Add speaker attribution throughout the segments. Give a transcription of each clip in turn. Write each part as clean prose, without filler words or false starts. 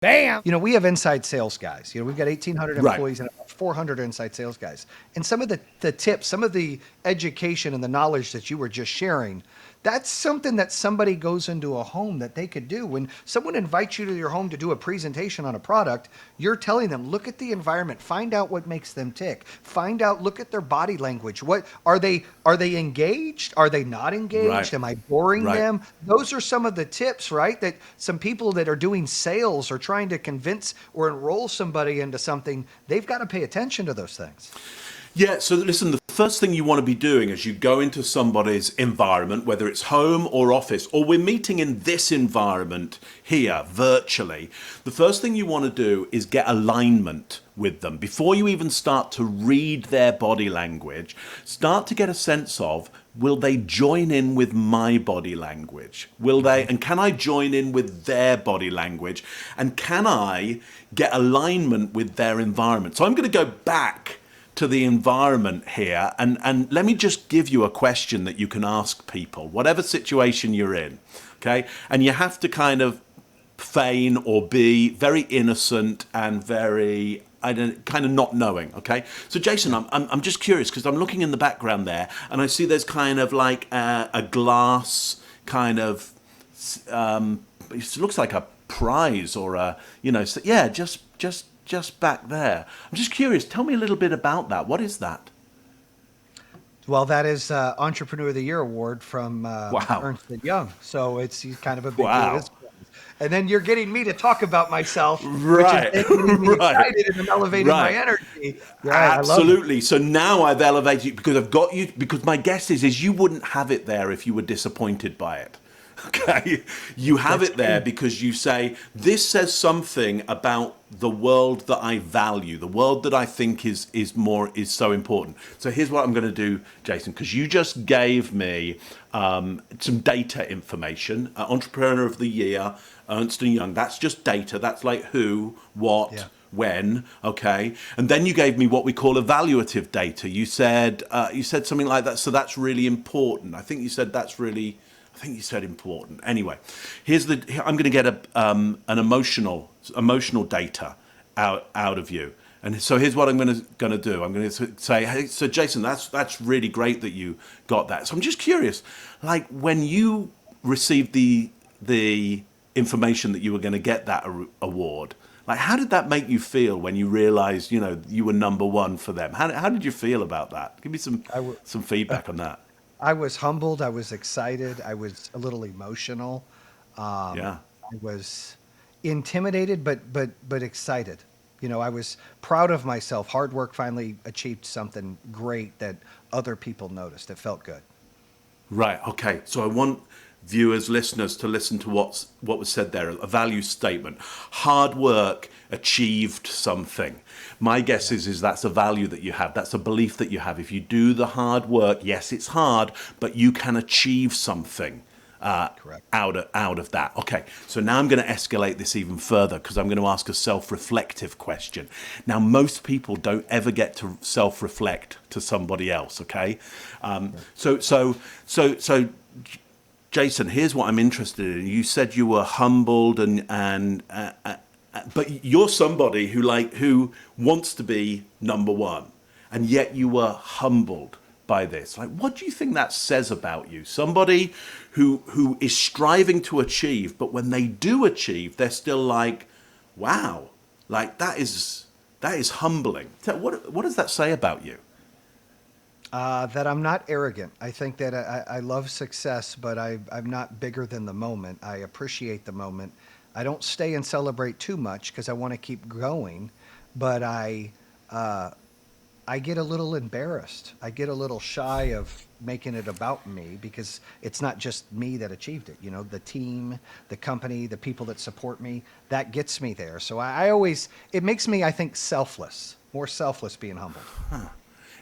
Speaker 1: Bam!
Speaker 2: We have inside sales guys. We've got 1,800
Speaker 1: Right.
Speaker 2: employees and about 400 inside sales guys. And some of the tips, some of the education and the knowledge that you were just sharing, that's something that somebody goes into a home that they could do. When someone invites you to your home to do a presentation on a product, you're telling them, look at the environment, find out what makes them tick, find out, look at their body language. What are they engaged? Are they not
Speaker 1: Right.
Speaker 2: engaged? Am I boring
Speaker 1: Right.
Speaker 2: them? Those are some of the tips, right? That some people that are doing sales or trying to convince or enroll somebody into something, they've got to pay attention to those things.
Speaker 1: Yeah, so listen, the first thing you want to be doing as you go into somebody's environment, whether it's home or office, or we're meeting in this environment here virtually, the first thing you want to do is get alignment with them. Before you even start to read their body language, start to get a sense of, will they join in with my body language? Will they, and can I join in with their body language? And can I get alignment with their environment? So I'm going to go back to the environment here, and let me just give you a question that you can ask people, whatever situation you're in, okay? And you have to kind of feign or be very innocent and very, I don't, kind of not knowing, okay? So Jayson, I'm just curious because I'm looking in the background there, and I see there's kind of like a glass kind of, it looks like a prize or a, so yeah, just back there. I'm just curious. Tell me a little bit about that. What is that?
Speaker 2: Well, that is Entrepreneur of the Year award from
Speaker 1: Wow.
Speaker 2: Ernst and Young. So he's kind of a big deal.
Speaker 1: Wow.
Speaker 2: And then you're getting me to talk about myself, which is
Speaker 1: Right.
Speaker 2: then getting me
Speaker 1: Right.
Speaker 2: excited and elevating my
Speaker 1: Right.
Speaker 2: energy. Right, I love it.
Speaker 1: Absolutely. So now I've elevated you because I've got you. Because my guess is you wouldn't have it there if you were disappointed by it. Okay, you have
Speaker 2: That's
Speaker 1: it there
Speaker 2: true.
Speaker 1: because you say this says something about the world that I value, the world that I think is so important. So here's what I'm going to do, Jayson, because you just gave me some data information. Entrepreneur of the Year, Ernst and Young. That's just data. That's like who, what,
Speaker 2: Yeah.
Speaker 1: when, okay, and then you gave me what we call evaluative data. You said something like that. So that's really important. I think you said that's really. I think you said important. Anyway, I'm going to get an emotional data out of you. And so here's what I'm going to do. I'm going to say, hey, so Jayson, that's really great that you got that. So I'm just curious, like when you received the information that you were going to get that award, like how did that make you feel when you realized you were number one for them? How did you feel about that? Give me
Speaker 2: I, w-
Speaker 1: some feedback on that.
Speaker 2: I was humbled. I was excited. I was a little emotional.
Speaker 1: Yeah.
Speaker 2: I was intimidated, but excited. I was proud of myself. Hard work finally achieved something great that other people noticed. It felt good.
Speaker 1: Right. Okay. So I want viewers, listeners to listen to what was said there. A value statement. Hard work achieved something. My guess
Speaker 2: Yeah,
Speaker 1: is that's a value that you have. That's a belief that you have. If you do the hard work, yes, it's hard, but you can achieve something
Speaker 2: correct.
Speaker 1: out of that. Okay, so now I'm going to escalate this even further because I'm going to ask a self-reflective question. Now, most people don't ever get to self-reflect to somebody else. Okay,
Speaker 2: Right.
Speaker 1: so Jayson, here's what I'm interested in. You said you were humbled but you're somebody who wants to be number one, and yet you were humbled by this. Like, what do you think that says about you? Somebody who is striving to achieve, but when they do achieve, they're still like, wow, like that is humbling. So what does that say about you?
Speaker 2: That I'm not arrogant. I think that I love success, but I'm not bigger than the moment. I appreciate the moment. I don't stay and celebrate too much because I want to keep going, but uh, I get a little embarrassed. I get a little shy of making it about me because it's not just me that achieved it. The team, the company, the people that support me, that gets me there. So I always, it makes me, I think, selfless, more selfless being humbled.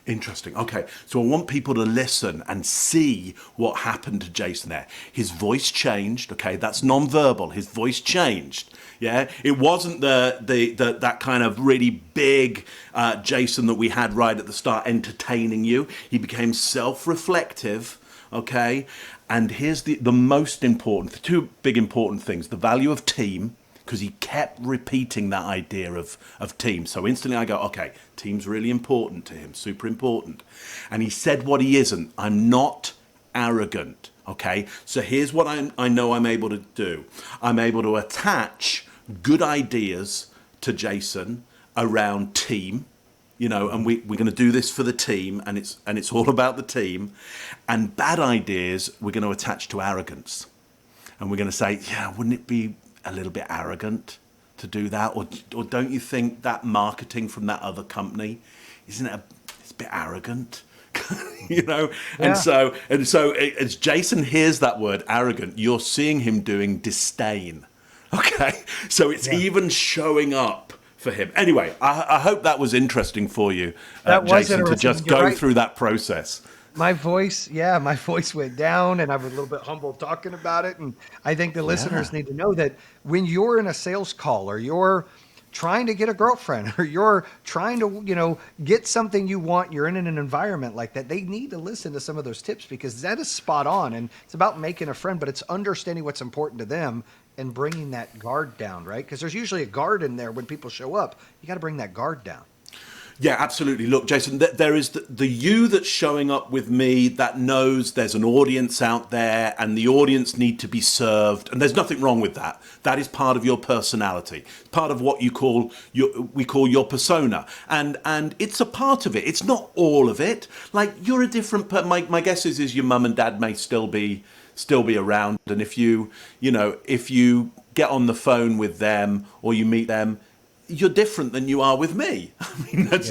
Speaker 1: Interesting. Okay, so I want people to listen and see what happened to Jayson there. His voice changed. Okay, that's non-verbal. His voice changed. Yeah, it wasn't that kind of really big Jayson that we had right at the start, entertaining you. He became self-reflective. Okay, and here's the most important, the two big important things: the value of team. because he kept repeating that idea of team. So instantly I go, okay, team's really important to him, super important. And he said what he isn't. I'm not arrogant. Okay, so here's what I know I'm able to do. I'm able to attach good ideas to Jayson around team, and we're going to do this for the team, and it's all about the team. And bad ideas we're going to attach to arrogance, and we're going to say, yeah, wouldn't it be a little bit arrogant to do that, or don't you think that marketing from that other company it's a bit arrogant?
Speaker 2: Yeah.
Speaker 1: And so as Jayson hears that word arrogant, you're seeing him doing disdain. Okay, so it's even showing up for him. Anyway, I hope that was interesting for you,
Speaker 2: That was
Speaker 1: Jayson, to
Speaker 2: interesting.
Speaker 1: just
Speaker 2: You're
Speaker 1: go
Speaker 2: right.
Speaker 1: through that process.
Speaker 2: My voice went down, and I was a little bit humble talking about it. And I think the listeners need to know that when you're in a sales call, or you're trying to get a girlfriend, or you're trying to, get something you want, you're in an environment like that, they need to listen to some of those tips, because that is spot on. And it's about making a friend, but it's understanding what's important to them and bringing that guard down, right? Because there's usually a guard in there when people show up. You got to bring that guard down.
Speaker 1: Yeah, absolutely. Look, Jayson, there is the you that's showing up with me that knows there's an audience out there, and the audience need to be served. And there's nothing wrong with that. That is part of your personality. It's part of what we call your persona. And it's a part of it. It's not all of it. Like, you're a different my guess is your mum and dad may still be around. And if you get on the phone with them or you meet them, you're different than you are with me. I mean, that's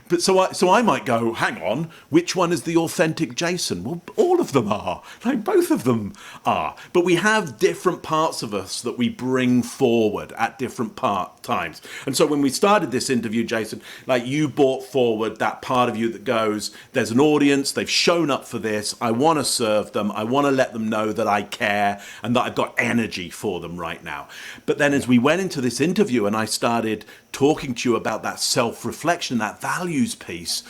Speaker 1: but so I might go, hang on, which one is the authentic Jayson? Well, all of them are. Like, both of them are. But we have different parts of us that we bring forward at different times. And so when we started this interview, Jayson, like, you brought forward that part of you that goes, there's an audience, they've shown up for this, I want to serve them, I want to let them know that I care and that I've got energy for them right now. But then as we went into this interview and I started talking to you about that self-reflection, that values piece,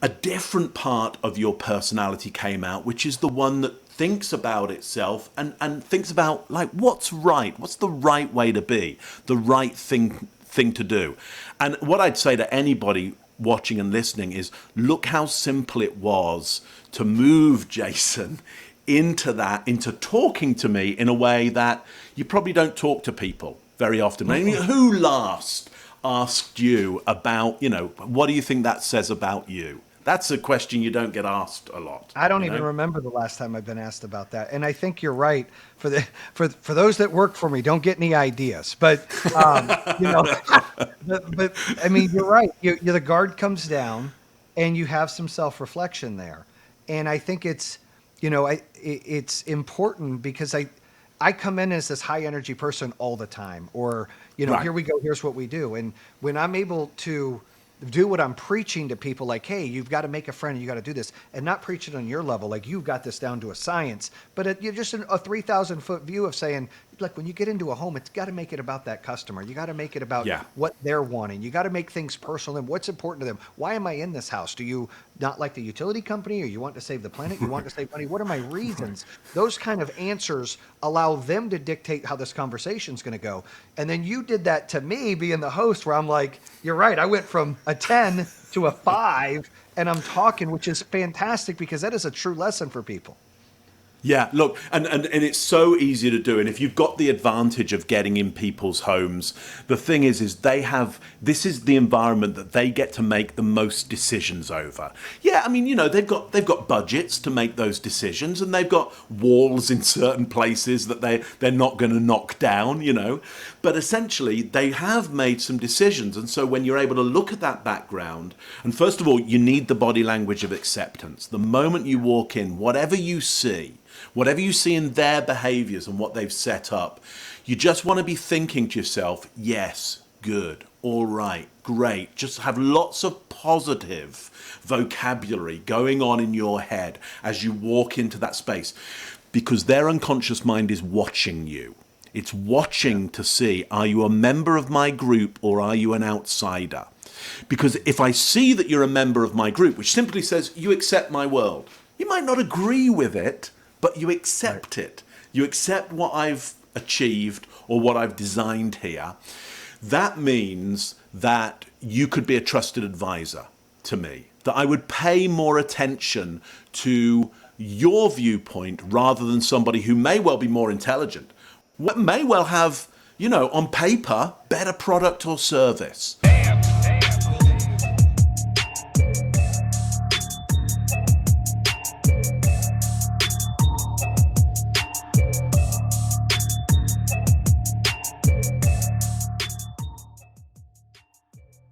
Speaker 1: a different part of your personality came out, which is the one that thinks about itself and thinks about, like, what's right, what's the right way to be, the right thing to do. And what I'd say to anybody watching and listening is, look how simple it was to move Jayson into talking to me in a way that you probably don't talk to people very often. I mean, who last asked you about, what do you think that says about you? That's a question you don't get asked a lot.
Speaker 2: I don't even remember the last time I've been asked about that. And I think you're right. For those that work for me, don't get any ideas. But but I mean, you're right. The guard comes down, and you have some self-reflection there. And I think it's it's important, because I come in as this high energy person all the time, or
Speaker 1: Right.
Speaker 2: here we go, here's what we do. And when I'm able to do what I'm preaching to people, like, hey, you've got to make a friend, you got to do this, and not preach it on your level, like you've got this down to a science, but you're just a 3,000 foot view of saying, like, when you get into a home, it's got to make it about that customer. You got to make it about what they're wanting. You got to make things personal and what's important to them. Why am I in this house? Do you not like the utility company, or you want to save the planet? You want to save money? What are my reasons? Those kind of answers allow them to dictate how this conversation is going to go. And then you did that to me, being the host, where I'm like, you're right. I went from a 10 to a 5, and I'm talking, which is fantastic, because that is a true lesson for people.
Speaker 1: Yeah, look, and it's so easy to do. And if you've got the advantage of getting in people's homes, the thing is this is the environment that they get to make the most decisions over. Yeah, I mean, they've got budgets to make those decisions, and they've got walls in certain places that they're not going to knock down, But essentially, they have made some decisions. And so when you're able to look at that background, and first of all, you need the body language of acceptance. The moment you walk in, whatever you see in their behaviors and what they've set up, you just want to be thinking to yourself, yes, good, all right, great. Just have lots of positive vocabulary going on in your head as you walk into that space, because their unconscious mind is watching you. It's watching to see, are you a member of my group or are you an outsider? Because if I see that you're a member of my group, which simply says you accept my world, you might not agree with it, but you accept it. You accept what I've achieved or what I've designed here, that means that you could be a trusted advisor to me, that I would pay more attention to your viewpoint rather than somebody who may well be more intelligent, what may well have, on paper, better product or service.